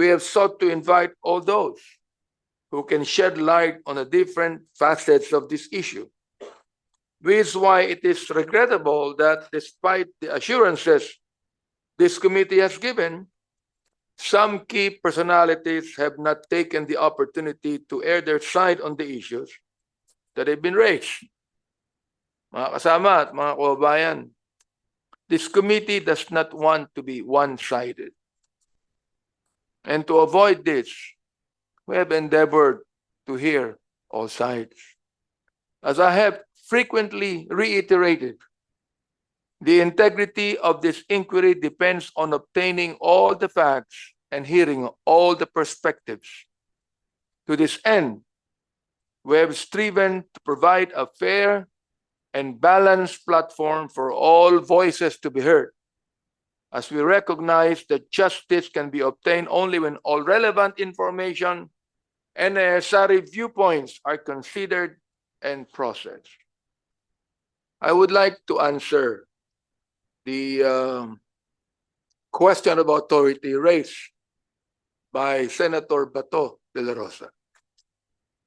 we have sought to invite all those who can shed light on the different facets of this issue. Which is why it is regrettable that despite the assurances this committee has given, some key personalities have not taken the opportunity to air their side on the issues that have been raised. Mga kasama at mga kababayan, this committee does not want to be one-sided. And to avoid this, we have endeavored to hear all sides. As I have frequently reiterated, the integrity of this inquiry depends on obtaining all the facts and hearing all the perspectives. To this end, we have striven to provide a fair and balanced platform for all voices to be heard, as we recognize that justice can be obtained only when all relevant information and necessary viewpoints are considered and processed. I would like to answer the question of authority raised by Senator Bato de la Rosa,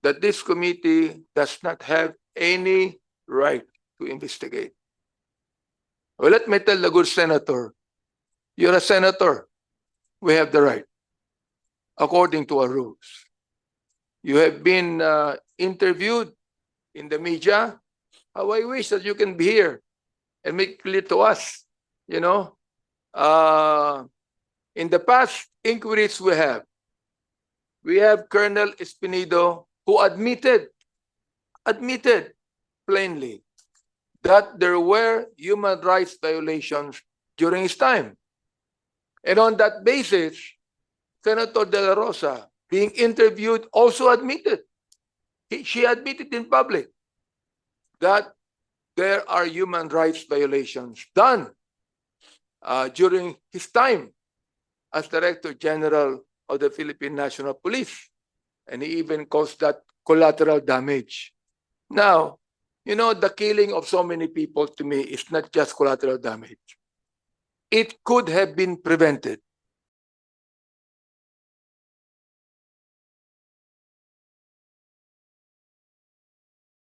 that this committee does not have any right to investigate. Well, let me tell the good senator, you're a senator. We have the right, according to our rules. You have been interviewed in the media. How I wish that you can be here and make clear to us, you know. In the past inquiries we have Colonel Espinido who admitted plainly that there were human rights violations during his time. And on that basis, Senator De La Rosa, being interviewed, also admitted. She admitted in public that there are human rights violations done during his time as Director General of the Philippine National Police. And he even caused that collateral damage. Now, you know, the killing of so many people to me is not just collateral damage. It could have been prevented